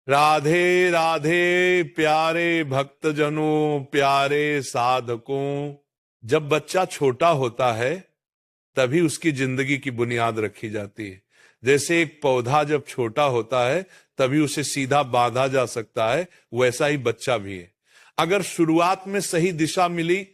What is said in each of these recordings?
राधे राधे प्यारे भक्तजनों, प्यारे साधकों। जब बच्चा छोटा होता है तभी उसकी जिंदगी की बुनियाद रखी जाती है। जैसे एक पौधा जब छोटा होता है तभी उसे सीधा बांधा जा सकता है, वैसा ही बच्चा भी है। अगर शुरुआत में सही दिशा मिली,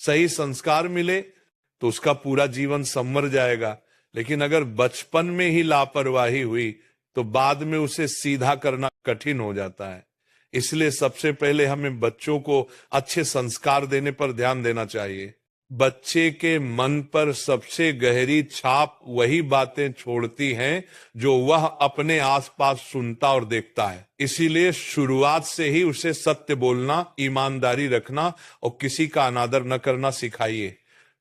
सही संस्कार मिले तो उसका पूरा जीवन संवर जाएगा। लेकिन अगर बचपन में ही लापरवाही हुई तो बाद में उसे सीधा करना कठिन हो जाता है। इसलिए सबसे पहले हमें बच्चों को अच्छे संस्कार देने पर ध्यान देना चाहिए। बच्चे के मन पर सबसे गहरी छाप वही बातें छोड़ती हैं जो वह अपने आसपास सुनता और देखता है। इसीलिए शुरुआत से ही उसे सत्य बोलना, ईमानदारी रखना और किसी का अनादर न करना सिखाइए।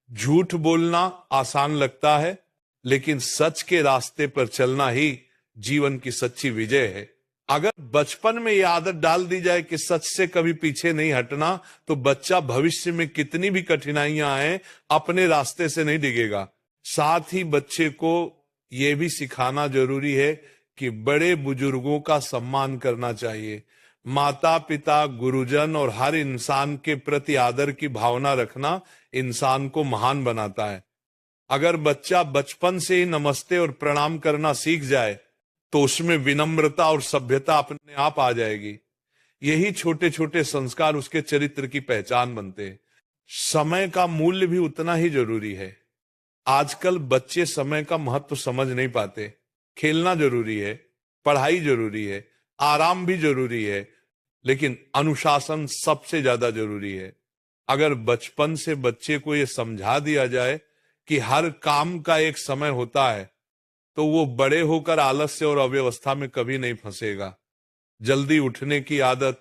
झूठ बोलना आसान लगता है, लेकिन सच के रास्ते पर चलना ही जीवन की सच्ची विजय है। अगर बचपन में यह आदत डाल दी जाए कि सच से कभी पीछे नहीं हटना, तो बच्चा भविष्य में कितनी भी कठिनाइयां आए अपने रास्ते से नहीं डिगेगा। साथ ही बच्चे को यह भी सिखाना जरूरी है कि बड़े बुजुर्गों का सम्मान करना चाहिए। माता पिता, गुरुजन और हर इंसान के प्रति आदर की भावना रखना इंसान को महान बनाता है। अगर बच्चा बचपन से ही नमस्ते और प्रणाम करना सीख जाए तो उसमें विनम्रता और सभ्यता अपने आप आ जाएगी। यही छोटे छोटे संस्कार उसके चरित्र की पहचान बनते हैं। समय का मूल्य भी उतना ही जरूरी है। आजकल बच्चे समय का महत्व समझ नहीं पाते। खेलना जरूरी है, पढ़ाई जरूरी है, आराम भी जरूरी है, लेकिन अनुशासन सबसे ज्यादा जरूरी है। अगर बचपन से बच्चे को यह समझा दिया जाए कि हर काम का एक समय होता है, तो वो बड़े होकर आलस्य और अव्यवस्था में कभी नहीं फंसेगा। जल्दी उठने की आदत,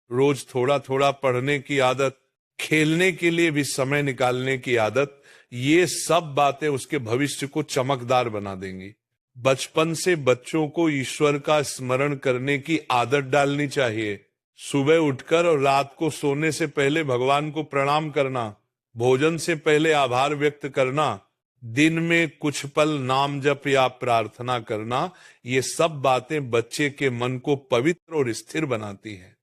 रोज थोड़ा थोड़ा पढ़ने की आदत, खेलने के लिए भी समय निकालने की आदत, ये सब बातें उसके भविष्य को चमकदार बना देंगी। बचपन से बच्चों को ईश्वर का स्मरण करने की आदत डालनी चाहिए। सुबह उठकर और रात को सोने से पहले भगवान को प्रणाम करना, भोजन से पहले आभार व्यक्त करना, दिन में कुछ पल नाम जप या प्रार्थना करना, ये सब बातें बच्चे के मन को पवित्र और स्थिर बनाती हैं।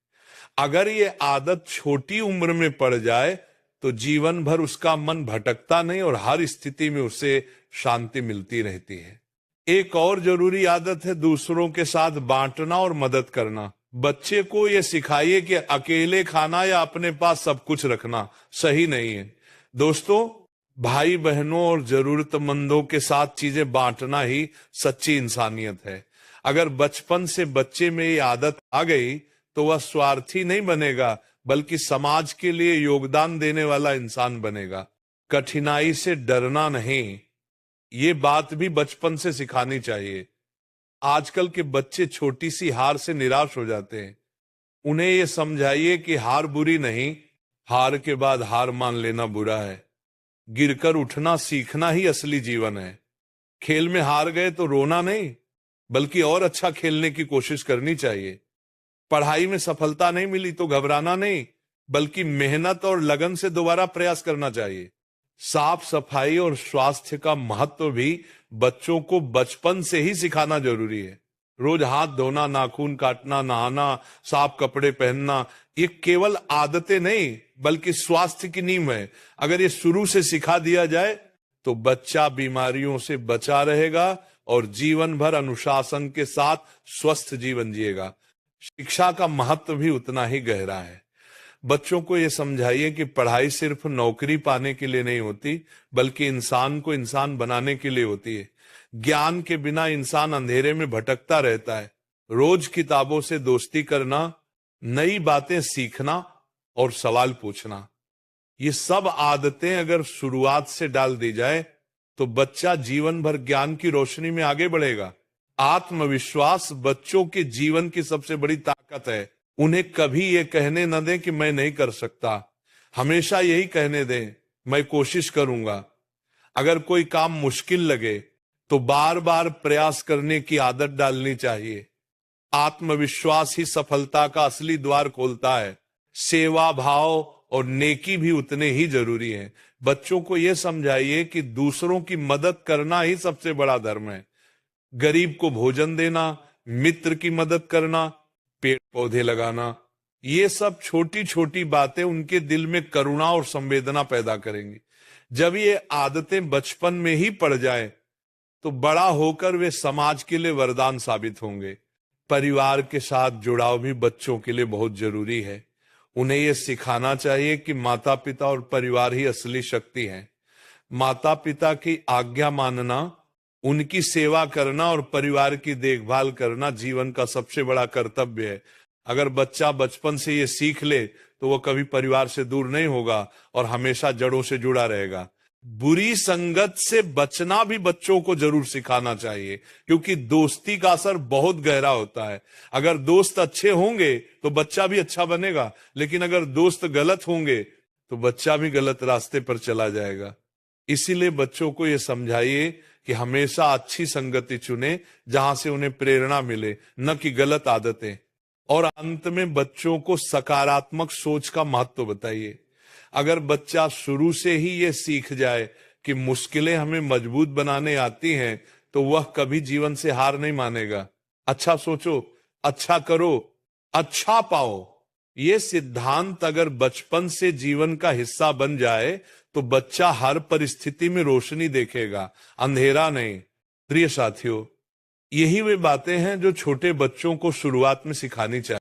अगर ये आदत छोटी उम्र में पड़ जाए तो जीवन भर उसका मन भटकता नहीं और हर स्थिति में उसे शांति मिलती रहती है। एक और जरूरी आदत है दूसरों के साथ बांटना और मदद करना। बच्चे को यह सिखाइए कि अकेले खाना या अपने पास सब कुछ रखना सही नहीं है। दोस्तों, भाई बहनों और जरूरतमंदों के साथ चीजें बांटना ही सच्ची इंसानियत है। अगर बचपन से बच्चे में ये आदत आ गई तो वह स्वार्थी नहीं बनेगा, बल्कि समाज के लिए योगदान देने वाला इंसान बनेगा। कठिनाई से डरना नहीं, ये बात भी बचपन से सिखानी चाहिए। आजकल के बच्चे छोटी सी हार से निराश हो जाते हैं। उन्हें ये समझाइए कि हार बुरी नहीं, हार के बाद हार मान लेना बुरा है। गिरकर उठना सीखना ही असली जीवन है। खेल में हार गए तो रोना नहीं, बल्कि और अच्छा खेलने की कोशिश करनी चाहिए। पढ़ाई में सफलता नहीं मिली तो घबराना नहीं, बल्कि मेहनत और लगन से दोबारा प्रयास करना चाहिए। साफ सफाई और स्वास्थ्य का महत्व भी बच्चों को बचपन से ही सिखाना जरूरी है। रोज हाथ धोना, नाखून काटना, नहाना, साफ कपड़े पहनना, ये केवल आदतें नहीं बल्कि स्वास्थ्य की नींव है। अगर ये शुरू से सिखा दिया जाए तो बच्चा बीमारियों से बचा रहेगा और जीवन भर अनुशासन के साथ स्वस्थ जीवन जिएगा। शिक्षा का महत्व भी उतना ही गहरा है। बच्चों को यह समझाइए कि पढ़ाई सिर्फ नौकरी पाने के लिए नहीं होती, बल्कि इंसान को इंसान बनाने के लिए होती है। ज्ञान के बिना इंसान अंधेरे में भटकता रहता है। रोज किताबों से दोस्ती करना, नई बातें सीखना और सवाल पूछना, ये सब आदतें अगर शुरुआत से डाल दी जाए तो बच्चा जीवन भर ज्ञान की रोशनी में आगे बढ़ेगा। आत्मविश्वास बच्चों के जीवन की सबसे बड़ी ताकत है। उन्हें कभी ये कहने न दें कि मैं नहीं कर सकता, हमेशा यही कहने दें, मैं कोशिश करूंगा। अगर कोई काम मुश्किल लगे तो बार बार प्रयास करने की आदत डालनी चाहिए। आत्मविश्वास ही सफलता का असली द्वार खोलता है। सेवा भाव और नेकी भी उतने ही जरूरी हैं। बच्चों को यह समझाइए कि दूसरों की मदद करना ही सबसे बड़ा धर्म है। गरीब को भोजन देना, मित्र की मदद करना, पेड़ पौधे लगाना, ये सब छोटी छोटी बातें उनके दिल में करुणा और संवेदना पैदा करेंगी। जब ये आदतें बचपन में ही पड़ जाए तो बड़ा होकर वे समाज के लिए वरदान साबित होंगे। परिवार के साथ जुड़ाव भी बच्चों के लिए बहुत जरूरी है। उन्हें यह सिखाना चाहिए कि माता पिता और परिवार ही असली शक्ति है। माता पिता की आज्ञा मानना, उनकी सेवा करना और परिवार की देखभाल करना जीवन का सबसे बड़ा कर्तव्य है। अगर बच्चा बचपन से ये सीख ले तो वो कभी परिवार से दूर नहीं होगा और हमेशा जड़ों से जुड़ा रहेगा। बुरी संगत से बचना भी बच्चों को जरूर सिखाना चाहिए, क्योंकि दोस्ती का असर बहुत गहरा होता है। अगर दोस्त अच्छे होंगे तो बच्चा भी अच्छा बनेगा, लेकिन अगर दोस्त गलत होंगे तो बच्चा भी गलत रास्ते पर चला जाएगा। इसीलिए बच्चों को यह समझाइए कि हमेशा अच्छी संगति चुने जहां से उन्हें प्रेरणा मिले, न कि गलत आदतें। और अंत में बच्चों को सकारात्मक सोच का महत्व बताइए। अगर बच्चा शुरू से ही ये सीख जाए कि मुश्किलें हमें मजबूत बनाने आती हैं, तो वह कभी जीवन से हार नहीं मानेगा। अच्छा सोचो, अच्छा करो, अच्छा पाओ, ये सिद्धांत अगर बचपन से जीवन का हिस्सा बन जाए तो बच्चा हर परिस्थिति में रोशनी देखेगा, अंधेरा नहीं। प्रिय साथियों, यही वे बातें हैं जो छोटे बच्चों को शुरुआत में सिखानी चाहिए।